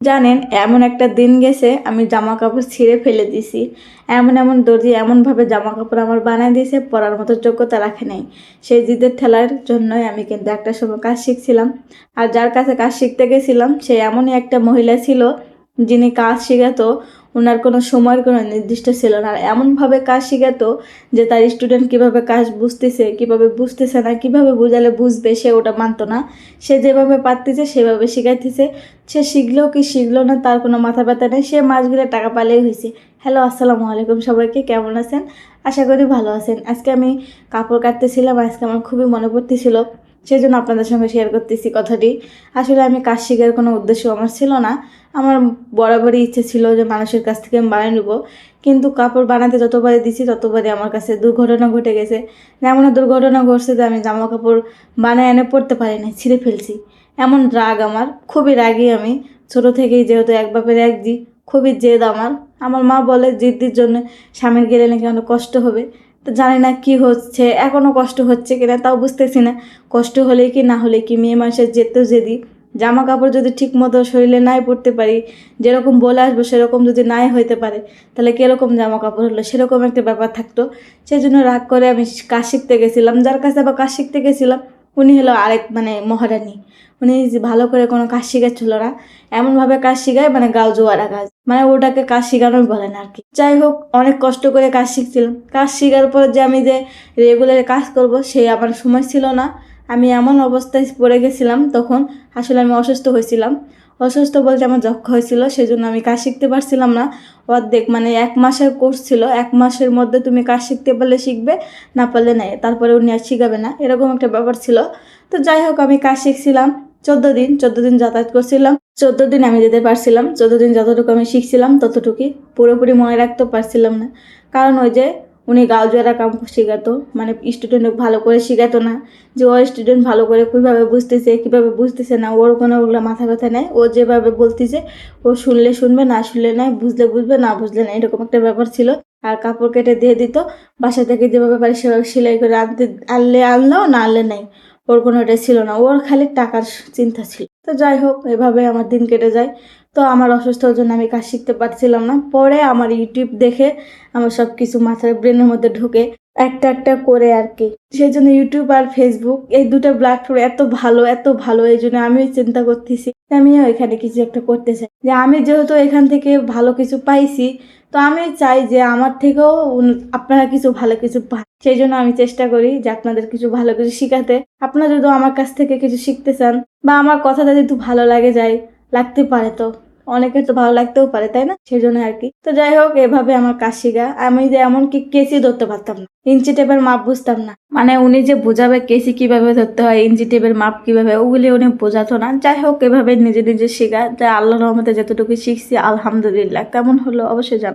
জানেন এমন একটা দিন গেছে আমি জামা কাপড় ছিঁড়ে ফেলে দিছি। এমন এমন দর্জি এমনভাবে জামা কাপড় আমার বানায় দিয়েছে, পরার মতো যোগ্যতা রাখে নাই। সেই জিদের ঠেলার জন্যই আমি কিন্তু একটা সময় কাজ শিখছিলাম। আর যার কাছে কাজ শিখতে গেছিলাম সে এমনই একটা মহিলা ছিল যিনি কাজ শেখাতো, ওনার কোনো সময়ের কোনো নির্দিষ্ট ছিল না। আর এমনভাবে কাজ শেখাতো যে তার স্টুডেন্ট কীভাবে কাজ বুঝতেছে কীভাবে বুঝতেছে না, কীভাবে বোঝালে বুঝবে সে ওটা মানতো না। সে যেভাবে পারতেছে সেভাবে শিখাইতেছে। সে শিখলেও কি শিখলো না তার কোনো মাথা ব্যথা নেই, সে মাস গেলে টাকা পালেই হয়েছে। হ্যালো, আসসালামু আলাইকুম সবাইকে, কেমন আছেন? আশা করি ভালো আছেন। আজকে আমি কাপড় কাটতেছিলাম, আজকে আমার খুবই মনে পড়তেছিল, সেই জন্য আপনাদের সঙ্গে শেয়ার করতেছি কথাটি। আসলে আমি কাজ শেখার কোনো উদ্দেশ্য আমার ছিল না। আমার বরাবরই ইচ্ছে ছিল যে মানুষের কাছ থেকে আমি বানিয়ে নেবো, কিন্তু কাপড় বানাতে যতবারই দিছি ততবারই আমার কাছে দুর্ঘটনা ঘটে গেছে। এমন দুর্ঘটনা ঘটছে যে আমি জামা কাপড় বানায় এনে পরতে পারি না, ছিঁড়ে ফেলছি। এমন রাগ আমার, খুবই রাগী আমি। ছোটো থেকেই যেহেতু এক বাপের এক জি, খুবই জেদ আমার। আমার মা বলে জিদ্দির জন্য স্বামীর গেলে নাকি অনেক কষ্ট হবে। তো জানি না কি হচ্ছে, এখনও কষ্ট হচ্ছে কিনা তাও বুঝতেছি না। কষ্ট হলে কি না হলে কি, মেয়ে মানুষের জেদ তো জেদি। জামা কাপড় যদি ঠিক মতো শরীরে নাই পরতে পারি, যেরকম বলে আসবো সেরকম যদি নাই হইতে পারে, তাহলে কীরকম জামা কাপড় হলো, সেরকম একটা ব্যাপার থাকতো। সেই জন্য রাগ করে আমি কাজ শিখতে গেছিলাম। যার কাছে আবার কাজ শিখতে গেছিলাম উনি হলো আরেক মহারানী। উনি যে ভালো করে কোনো কাজ শিখাচ্ছিল না, এমনভাবে কাজ শিখায় গাও জোয়ারা কাজ, ওটাকে কাজ শিখানোই বলে না আর কি। যাই হোক, অনেক কষ্ট করে কাজ শিখছিলাম। কাজ শেখার পর যে আমি যে রেগুলার কাজ করব সেই আমার সময় ছিল না। আমি এমন অবস্থায় পড়ে গেছিলাম তখন, আসলে আমি অসুস্থ হয়েছিলাম। অসুস্থ বলতে আমার যক্ষা হয়েছিল, সেই জন্য আমি কাজ শিখতে পারছিলাম না। অর্ধেক 1 মাসের কোর্স ছিল, 1 মাসের মধ্যে তুমি কাজ শিখতে পারলে শিখবে, না পারলে নাই, তারপরে উনি আর শিখাবে না, এরকম একটা ব্যাপার ছিল। তো যাই হোক, আমি কাজ শিখছিলাম 14 দিন যাতায়াত করছিলাম। 14 দিন আমি যেতে পারছিলাম। 14 দিন যতটুকু আমি শিখছিলাম ততটুকুই, পুরোপুরি মনে রাখতেও পারছিলাম না। কারণ ওই যে উনি গাও জোয়ারা কাম শেখাতো, স্টুডেন্ট ভালো করে শেখাতো না, যে ও স্টুডেন্ট ভালো করে কীভাবে বুঝতেছে কীভাবে বুঝতেছে না, ওর কোনো ওগুলো মাথা ব্যথা নেই। ও যেভাবে বলতেছে ও শুনলে শুনবে, না শুনলে নাই, বুঝলে বুঝবে, না বুঝলে না, এরকম একটা ব্যাপার ছিল। আর কাপড় কেটে দিয়ে দিত, বাসা থেকে যেভাবে পারে সেভাবে সেলাই করে আনলে আনলো, না আনলে নাই। ওর কোনো এটা ছিল না, ওর খালি টাকার চিন্তা ছিল। তো যাই হোক, এভাবে আমার দিন কেটে যায়। তো আমার অসুস্থতার জন্য আমি কাজ শিখতে পারছিলাম না। পরে আমার ইউটিউব দেখে আমার সব কিছু মাথার ব্রেনের মধ্যে ঢুকে একটা একটা করে আর কি। সেই জন্য ইউটিউব আর ফেসবুক এই দুটো প্ল্যাটফর্ম এত ভালো এত ভালো, এই জন্য আমিও চিন্তা করতেছি আমিও এখানে কিছু একটা করতে চাই। যে আমি যেহেতু এখান থেকে ভালো কিছু পাইছি, তো আমি চাই যে আমার থেকেও আপনারা কিছু ভালো কিছু পান। সেই জন্য আমি চেষ্টা করি যে আপনাদের কিছু ভালো কিছু শিখাতে। আপনারা যদি আমার কাছ থেকে কিছু শিখতে চান, বা আমার কথাটা যদি ভালো লাগতে পারে, তো অনেকের তো ভালো লাগতেও পারে, তাই না? সেই জন্য আর কি। তো যাই হোক, এভাবে আমার কাজ শেখা। আমি যে এমনকি কেসি ধরতে পারতাম না, ইঞ্চি টেপের মাপ বুঝতাম না। উনি যে বোঝাবে কেসি কিভাবে ধরতে হয়, ইঞ্চি টেপের মাপ কিভাবে, ওগুলি উনি বোঝাতো না। যাই হোক, এভাবে নিজে নিজে শেখা। তাই আল্লাহর রহমতে যতটুকু শিখছি আলহামদুলিল্লাহ। কেমন হলো অবশ্যই জানাবেন।